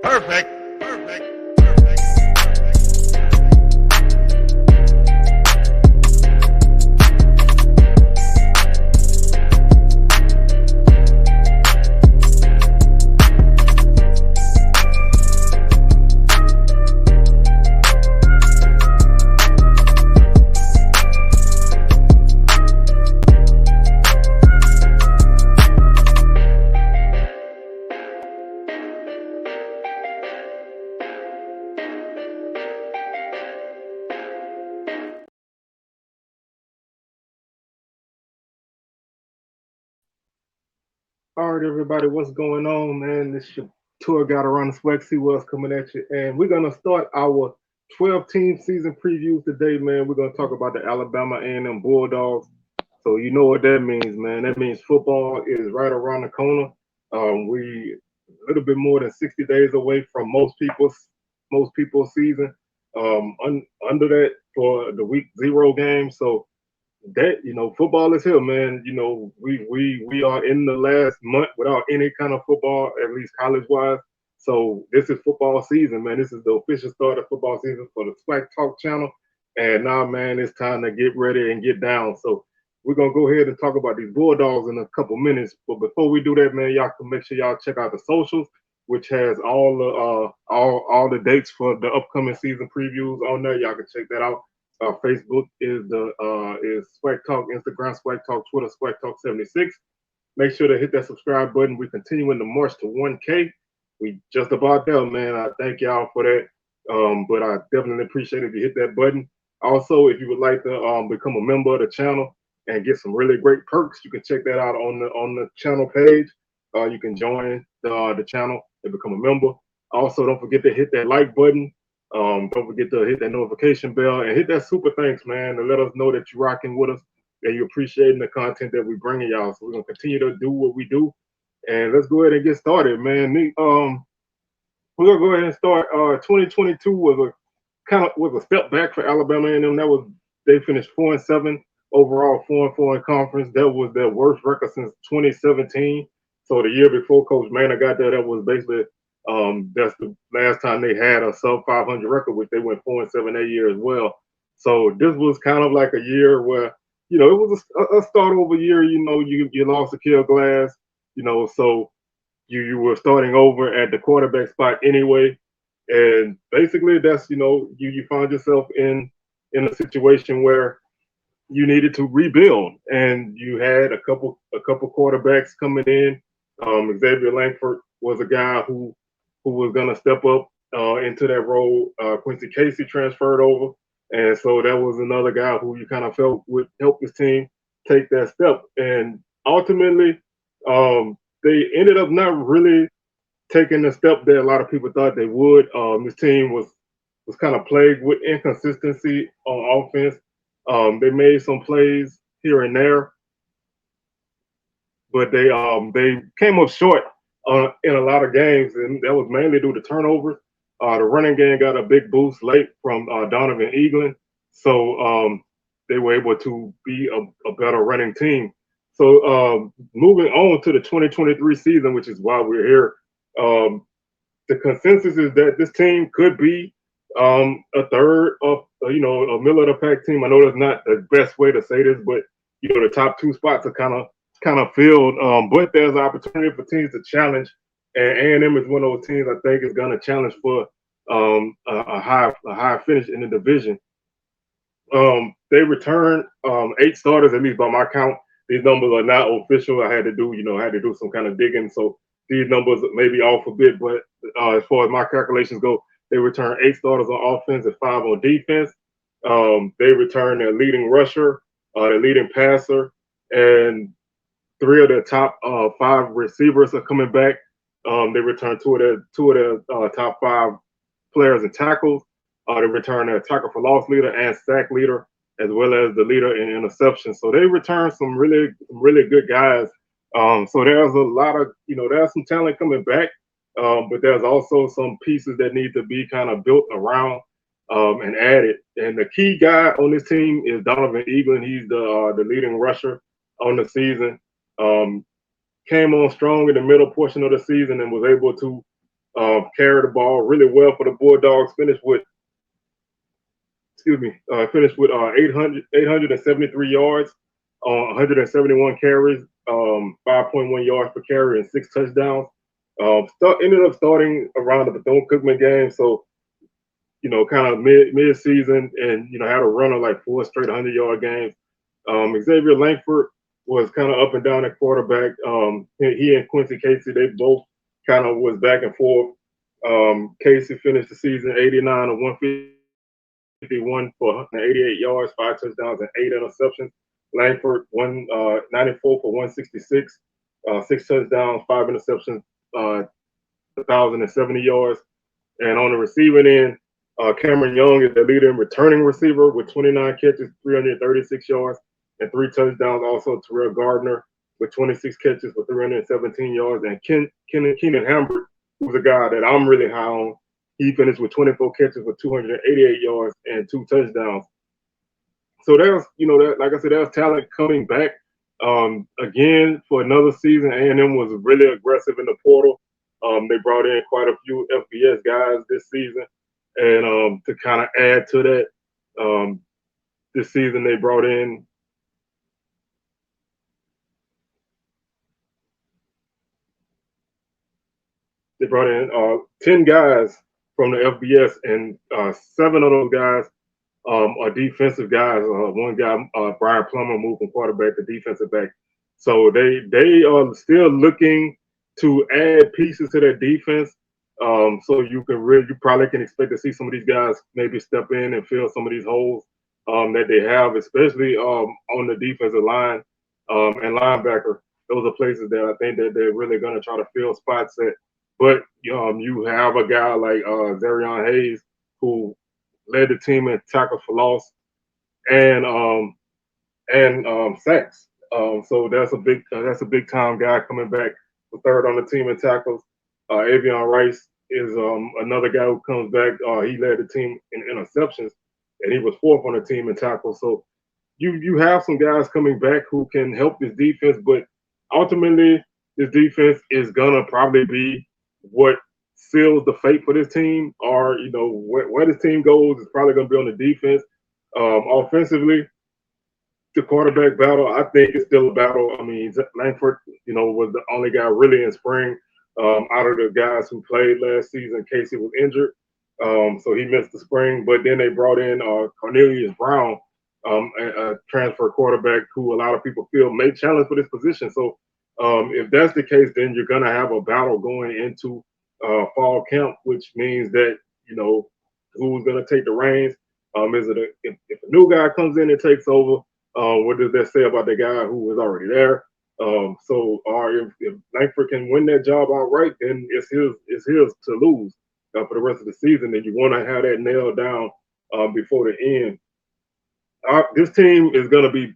Perfect. All right, everybody, what's going on, man? This your tour guide around the SWAC. See what's coming at you, and we're gonna start our 12-team season previews today, man. We're gonna talk about the Alabama A&M Bulldogs. So you know what that means, man. That means football is right around the corner. We a little bit more than 60 days away from most people's season. Under that for the week 0 game. So that football is here, man. We are in the last month without any kind of football, at least college wise. So this is football season, man. This is the official start of football season for the SWAC Talk channel. And now, man, it's time to get ready and get down. So we're gonna go ahead and talk about these Bulldogs in a couple minutes. But before we do that, man, y'all can make sure y'all check out the socials, which has all the dates for the upcoming season previews on there. Y'all can check that out. Facebook is SWAC Talk, Instagram SWAC Talk, Twitter SWAC Talk 76. Make sure to hit that subscribe button. We're continuing the march to 1K. We just about there, man. I thank y'all for that. But I definitely appreciate it if you hit that button. Also, if you would like to become a member of the channel and get some really great perks, you can check that out on the channel page. You can join the channel and become a member. Also, don't forget to hit that like button. Don't forget to hit that notification bell and hit that super thanks, man, to let us know that you're rocking with us and you're appreciating the content that we're bringing y'all. So we're gonna continue to do what we do, and let's go ahead and get started, man. We're gonna go ahead and start. 2022 was a step back for Alabama and them. They finished 4-7 overall, 4-4 in conference. That was their worst record since 2017. So the year before Coach Maynor got there, that was basically. That's the last time they had a sub 500 record, which they went 4-7 that year as well. So this was kind of like a year where, it was a start over year. You lost Akil Glass, so you were starting over at the quarterback spot anyway. And basically that's, you found yourself in a situation where you needed to rebuild, and you had a couple quarterbacks coming in. Xavier Langford was a guy who was going to step up into that role. Quincy Casey transferred over. And so that was another guy who you kind of felt would help this team take that step. And ultimately, they ended up not really taking the step that a lot of people thought they would. This team was kind of plagued with inconsistency on offense. They made some plays here and there, but they came up short in a lot of games, and that was mainly due to turnovers. The running game got a big boost late from Donovan Eaglin, so they were able to be a better running team. So moving on to the 2023 season, which is why we're here, the consensus is that this team could be a third of, a middle of the pack team. I know that's not the best way to say this, but the top 2 spots are kind of filled, but there's an opportunity for teams to challenge, and A&M is one of those teams I think is going to challenge for a high finish in the division. They returned 8 starters, at least by my count. These numbers are not official. I had to do some kind of digging, so these numbers may be off a bit, but as far as my calculations go, they returned 8 starters on offense and 5 on defense. They returned their leading rusher, their leading passer, and 3 of their top 5 receivers are coming back. They returned two of their top 5 players and tackles. They returned their tackle for loss leader and sack leader, as well as the leader in interceptions. So they returned some really good guys. So there's a lot of, there's some talent coming back, but there's also some pieces that need to be kind of built around and added. And the key guy on this team is Donovan Eaglin. He's the leading rusher on the season. Came on strong in the middle portion of the season and was able to carried the ball really well for the Bulldogs. Finished with 873 yards on 171 carries, 5.1 yards per carry, and 6 touchdowns. Ended up starting around the Bethune-Cookman game, so kind of mid season, and had a run of like 4 straight 100-yard games. Xavier Langford was kind of up and down at quarterback. He and Quincy Casey, they both kind of was back and forth. Casey finished the season 89 of 151 for 188 yards, 5 touchdowns, and 8 interceptions. Langford 94 for 166, 6 touchdowns, 5 interceptions, 1,070 yards. And on the receiving end, Cameron Young is the leader in returning receiver with 29 catches, 336 yards, and 3 touchdowns. Also, Terrell Gardner with 26 catches for 317 yards. And Keenan Hambert, who's a guy that I'm really high on, he finished with 24 catches for 288 yards and 2 touchdowns. So there's, like I said, there's talent coming back again for another season. A&M was really aggressive in the portal. They brought in quite a few FBS guys this season. And to kind of add to that, this season they brought in They brought in 10 guys from the FBS, and 7 of those guys are defensive guys. One guy, Brian Plummer, moved from quarterback to defensive back. So they are still looking to add pieces to their defense. So you probably can expect to see some of these guys maybe step in and fill some of these holes that they have, especially on the defensive line and linebacker. Those are places that I think that they're really going to try to fill spots at. But you have a guy like Zarion Hayes, who led the team in tackles for loss and sacks. So that's a big time guy coming back for third on the team in tackles. Avion Rice is another guy who comes back. He led the team in interceptions, and he was fourth on the team in tackles. So you have some guys coming back who can help this defense, but ultimately this defense is gonna probably be what seals the fate for this team, or where this team goes is probably going to be on the defense. Offensively, the quarterback battle, I think, is still a battle. I mean, Langford, was the only guy really in spring out of the guys who played last season. Casey was injured, so he missed the spring. But then they brought in Cornelius Brown, a transfer quarterback who a lot of people feel may challenge for this position. So if that's the case, then you're going to have a battle going into fall camp, which means that, who's going to take the reins? If a new guy comes in and takes over, what does that say about the guy who was already there? If Langford can win that job outright, then it's his to lose for the rest of the season. And you want to have that nailed down before the end. This team is going to be,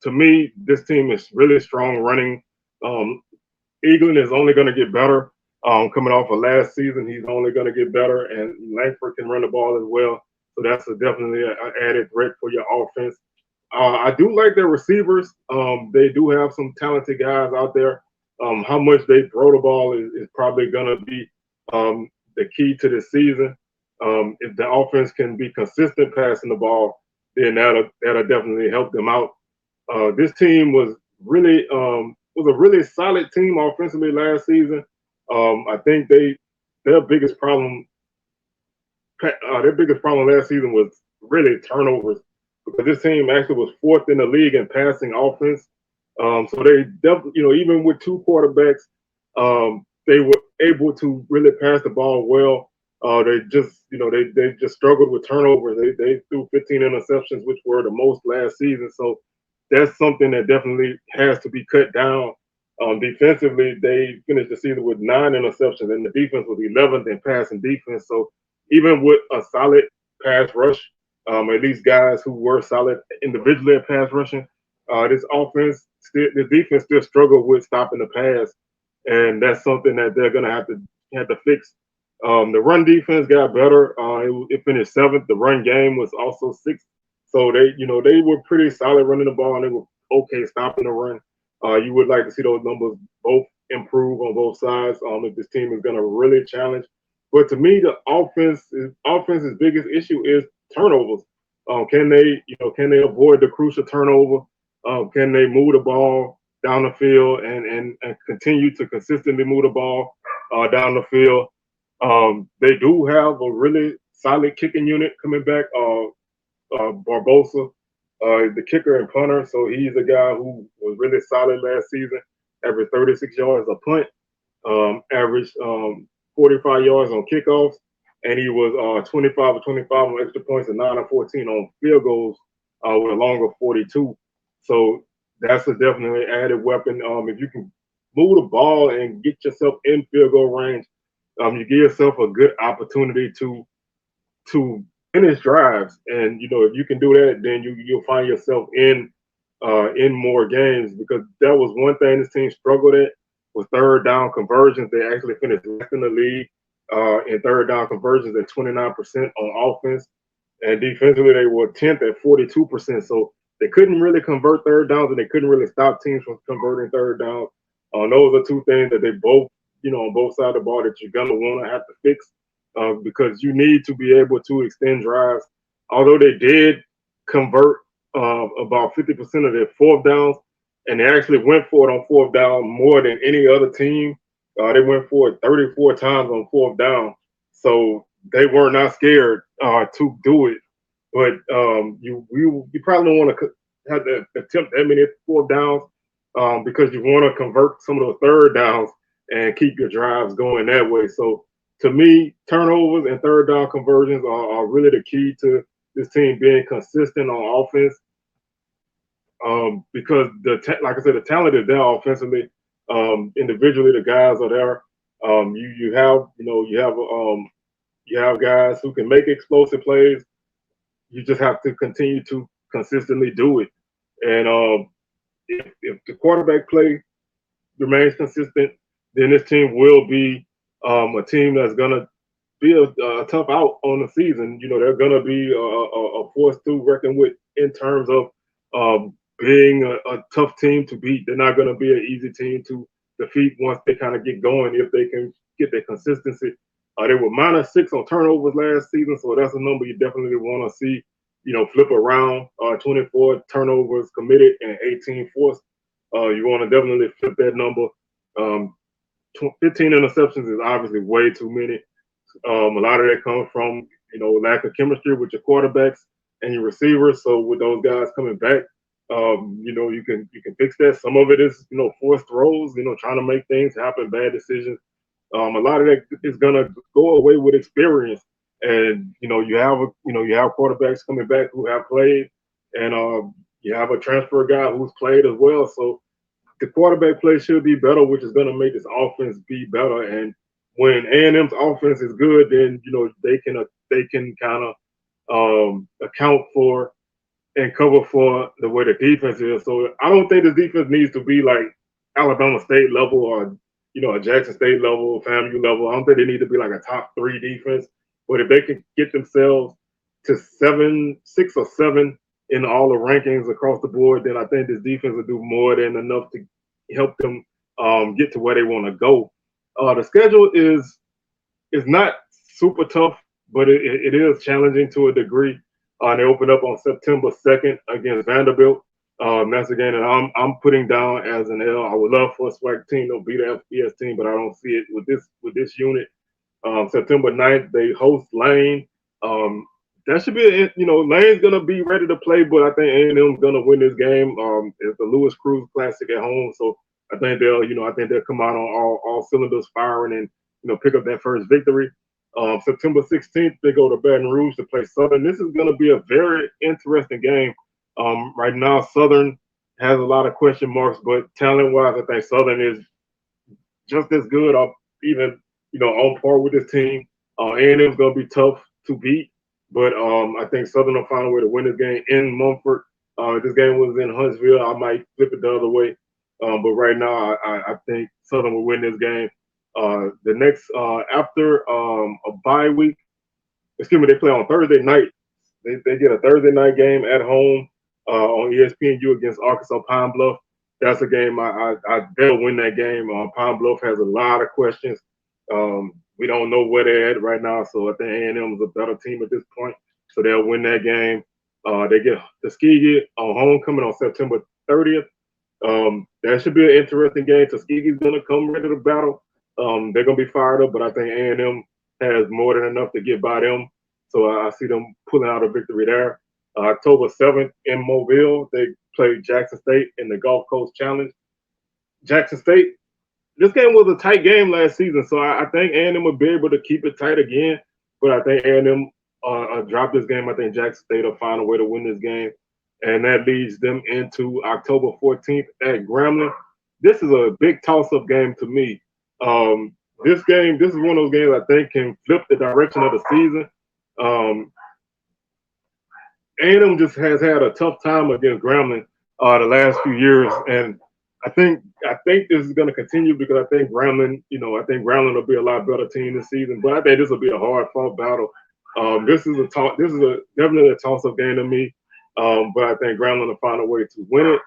to me, this team is really strong running. Eaglin is only going to get better. Coming off of last season, he's only going to get better, and Langford can run the ball as well. So that's definitely an added threat for your offense. I do like their receivers. They do have some talented guys out there. How much they throw the ball is probably going to be the key to this season. If the offense can be consistent passing the ball, then that'll definitely help them out. This team was a really solid team offensively last season. I think their biggest problem last season was really turnovers, because this team actually was fourth in the league in passing offense. So they definitely, even with 2 quarterbacks, they were able to really pass the ball well. They just struggled with turnovers. They threw 15 interceptions, which were the most last season. So that's something that definitely has to be cut down. Defensively, they finished the season with 9 interceptions, and the defense was 11th in passing defense. So even with a solid pass rush, at least guys who were solid individually at pass rushing, this defense still struggled with stopping the pass, and that's something that they're going to have to fix. The run defense got better. It finished 7th. The run game was also 6th. So they were pretty solid running the ball, and they were okay stopping the run. You would like to see those numbers both improve on both sides. If this team is going to really challenge. But to me, the offense's biggest issue is turnovers. Can they avoid the crucial turnover? Can they move the ball down the field and continue to consistently move the ball down the field? They do have a really solid kicking unit coming back. Barbosa, the kicker and punter. So he's a guy who was really solid last season, averaged 36 yards a punt, averaged 45 yards on kickoffs, and he was 25 or 25 on extra points and 9 or 14 on field goals with a longer 42. So that's a definitely added weapon. If you can move the ball and get yourself in field goal range, you give yourself a good opportunity to finish drives. And if you can do that, then you'll find yourself in more games, because that was one thing this team struggled at was third down conversions. They actually finished last in the league in third down conversions at 29% on offense, and defensively they were 10th at 42%. So they couldn't really convert third downs, and they couldn't really stop teams from converting third downs. Those are two things that they both, on both sides of the ball, that you're gonna want to have to fix. Because you need to be able to extend drives. Although they did convert about 50% of their fourth downs, and they actually went for it on fourth down more than any other team. They went for it 34 times on fourth down, so they were not scared to do it. But you probably don't want to have to attempt that many fourth downs because you want to convert some of those third downs and keep your drives going that way. So to me, turnovers and third down conversions are really the key to this team being consistent on offense. Because like I said, the talent is there offensively. Individually, the guys are there. You have guys who can make explosive plays. You just have to continue to consistently do it. And if the quarterback play remains consistent, then this team will be a team that's going to be a tough out on the season. They're going to be a force to reckon with in terms of being a tough team to beat. They're not going to be an easy team to defeat once they kind of get going, if they can get their consistency. They were -6 on turnovers last season, so that's a number you definitely want to see, flip around. 24 turnovers committed and 18 forced. You want to definitely flip that number. 15 interceptions is obviously way too many. A lot of that comes from lack of chemistry with your quarterbacks and your receivers. So with those guys coming back, you can fix that. Some of it is forced throws, trying to make things happen, bad decisions. A lot of that is gonna go away with experience, and you have quarterbacks coming back who have played, and you have a transfer guy who's played as well. So the quarterback play should be better, which is going to make this offense be better. And when A&M's offense is good, then they can kind of account for and cover for the way the defense is. So I don't think this defense needs to be like Alabama State level or a Jackson State level, FAMU level. I don't think they need to be like a top 3 defense. But if they can get themselves to 6 or 7 in all the rankings across the board, then I think this defense will do more than enough to help them get to where they want to go. The schedule is not super tough, but it is challenging to a degree. They open up on September 2nd against Vanderbilt. That's a game that I'm putting down as an L. I would love for a SWAC team to beat the FBS team, but I don't see it with this unit. September 9th, they host Lane. That should be Lane's gonna be ready to play, but I think A&M's gonna win this game. It's the Lewis Cruz Classic at home, so I think they'll come out on all cylinders firing and pick up that first victory. September 16th, they go to Baton Rouge to play Southern. This is gonna be a very interesting game. Right now, Southern has a lot of question marks, but talent-wise, I think Southern is just as good, or even on par with this team. A&M's gonna be tough to beat. But I think Southern will find a way to win this game in Mumford. If this game was in Huntsville, I might flip it the other way. But right now, I think Southern will win this game. The next, after a bye week, they play on Thursday night. They get a Thursday night game at home on ESPNU against Arkansas Pine Bluff. that's a game they'll win that game. Pine Bluff has a lot of questions. We don't know where they're at right now, so I think A&M is a better team at this point, so they'll win that game. They get Tuskegee on homecoming on September 30th. That should be an interesting game. Tuskegee's going to come ready to battle. They're going to be fired up, but I think A&M has more than enough to get by them. So I see them pulling out a victory there. October 7th in Mobile, they played Jackson State in the Gulf Coast Challenge. Jackson State, this game was a tight game last season, so I think A&M will be able to keep it tight again. But I think A&M drop this game. I think Jackson State will find a way to win this game, and that leads them into October 14th at Grambling. This is a big toss-up game to me. This is one of those games I think can flip the direction of the season. A&M just has had a tough time against Grambling the last few years, and I think this is going to continue because I think Grambling will be a lot better team this season. But I think this will be a hard-fought battle. This is definitely a toss-up game to me. But I think Grambling will find a way to win it.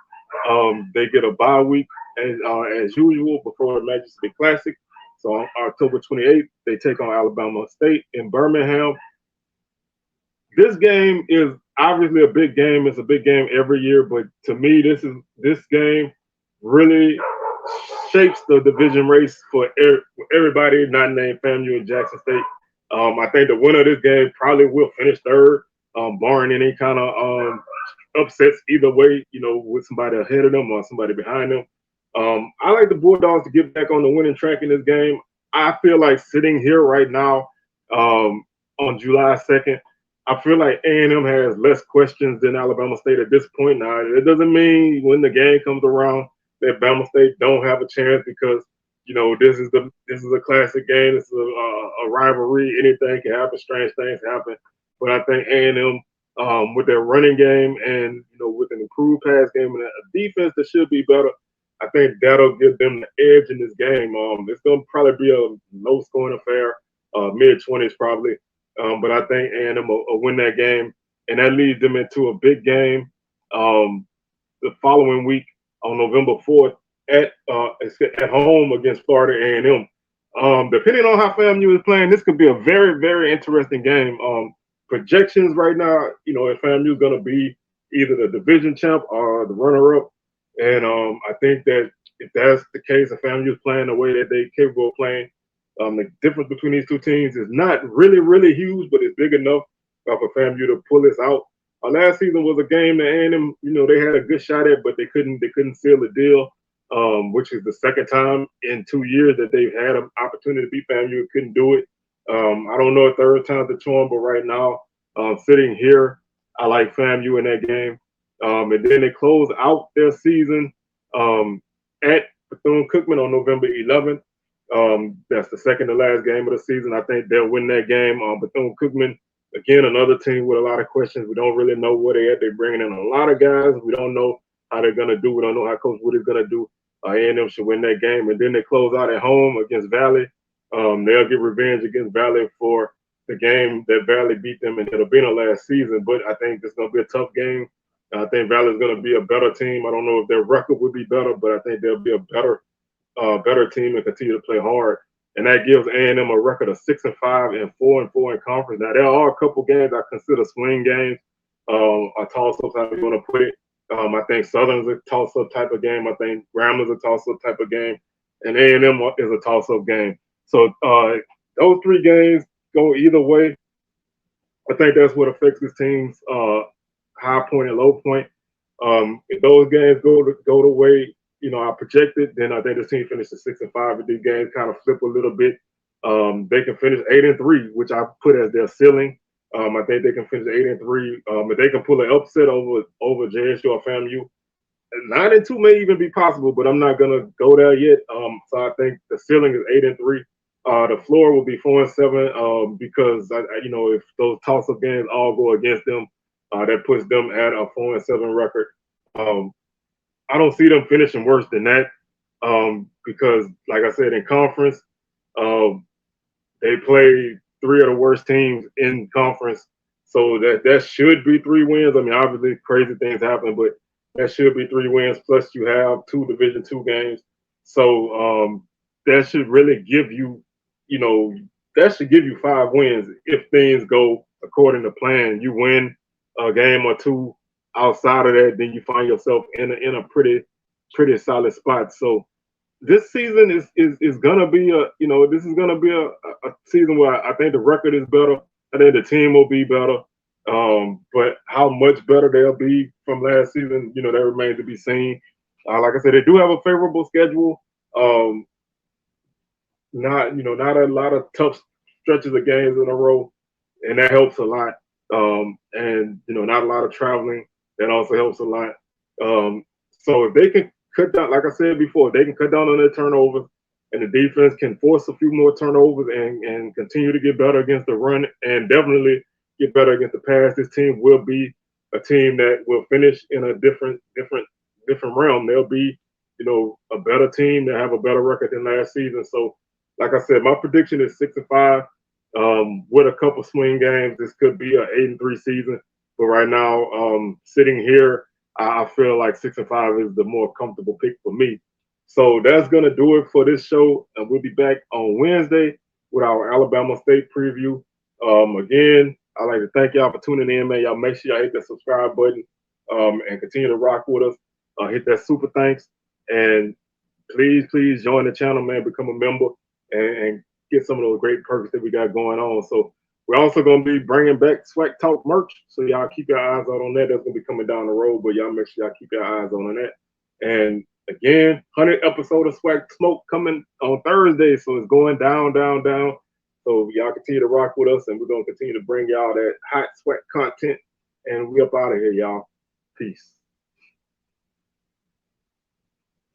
They get a bye week as usual before the Majesty Classic. So on October 28th, they take on Alabama State in Birmingham. This game is obviously a big game. It's a big game every year, but to me, this game really shapes the division race for everybody not named FAMU and Jackson State. I think the winner of this game probably will finish third, barring any kind of upsets either way, with somebody ahead of them or somebody behind them. I like the Bulldogs to get back on the winning track in this game. I feel like sitting here right now on July 2nd, I feel like A&M has less questions than Alabama State at this point. Now, it doesn't mean when the game comes around that Bama State don't have a chance because, this is a classic game. This is a rivalry. Anything can happen. Strange things happen. But I think A&M, with their running game and, with an improved pass game and a defense that should be better, I think that'll give them the edge in this game. It's going to probably be a low-scoring affair, mid-20s probably. But I think A&M will win that game, and that leads them into a big game the following week on November 4th at home against Florida A&M. Depending on how FAMU is playing, this could be a very, very interesting game. Projections right now, if FAMU is going to be either the division champ or the runner-up, and I think that if that's the case, if FAMU is playing the way that they're capable of playing, the difference between these two teams is not really, really huge, but it's big enough for FAMU to pull this out. Last season was a game that A&M, they had a good shot at, but they couldn't seal the deal, which is the second time in 2 years that they've had an opportunity to beat FAMU, couldn't do it. I don't know if third time's the charm, but right now, sitting here, I like FAMU in that game. And then they close out their season at Bethune-Cookman on November 11th. That's the second to last game of the season. I think they'll win that game. Bethune-Cookman, again, another team with a lot of questions. We don't really know where they're at. They're bringing in a lot of guys. We don't know how they're going to do. We don't know how Coach Wood is going to do. A&M should win that game. And then they close out at home against Valley. They'll get revenge against Valley for the game that Valley beat them in Hitabena last season. But I think it's going to be a tough game. I think Valley is going to be a better team. I don't know if their record would be better, but I think they'll be a better team and continue to play hard. And that gives A&M a record of 6-5 and 4-4 in conference. Now, there are a couple games I consider swing games, a toss-up, how you want to put it. I think Southern's a toss-up type of game. I think Grammar's a toss-up type of game. And A&M is a toss-up game. So those three games go either way. I think that's what affects this team's high point and low point. If those games go the way I projected, then I think this team finishes 6-5. If these games kind of flip a little bit, they can finish 8-3, which I put as their ceiling. I think they can finish 8-3. If they can pull an upset over JSU or FAMU, 9-2 may even be possible, but I'm not gonna go there yet. So I think the ceiling is 8-3. The floor will be 4-7 because if those toss-up games all go against them, that puts them at a 4-7 record. I don't see them finishing worse than that because, like I said, in conference, they play three of the worst teams in conference. So that should be 3 wins. I mean, obviously, crazy things happen, but That should be 3 wins. Plus, you have 2 Division II games. So that should really give you, you know, that should give you 5 wins if things go according to plan. You win a game or two outside of that, then you find yourself in a pretty solid spot. So this season is gonna be this is gonna be a season where I think the record is better. I think the team will be better. But how much better they'll be from last season, that remains to be seen. Like I said, they do have a favorable schedule. Um, not a lot of tough stretches of games in a row, and that helps a lot. And not a lot of traveling, that also helps a lot. So if they can cut down, like I said before, if they can cut down on their turnovers, and the defense can force a few more turnovers and continue to get better against the run, and definitely get better against the pass, this team will be a team that will finish in a different realm. They'll be, a better team that have a better record than last season. So like I said, my prediction is 6-5. With a couple swing games, this could be an 8-3 season. But right now, sitting here, I feel like 6-5 is the more comfortable pick for me. So that's gonna do it for this show, and we'll be back on Wednesday with our Alabama State preview. Again, I'd like to thank y'all for tuning in, man. Y'all make sure y'all hit that subscribe button, and continue to rock with us. Hit that super thanks, and please join the channel, man. Become a member and get some of those great perks that we got going on. So we're also going to be bringing back SWAC Talk merch. So y'all keep your eyes out on that. That's going to be coming down the road, but y'all make sure y'all keep your eyes on that. And again, 100th episode of SWAC Smoke coming on Thursday. So it's going down. So y'all continue to rock with us, and we're going to continue to bring y'all that hot SWAC content. And we up out of here, y'all. Peace.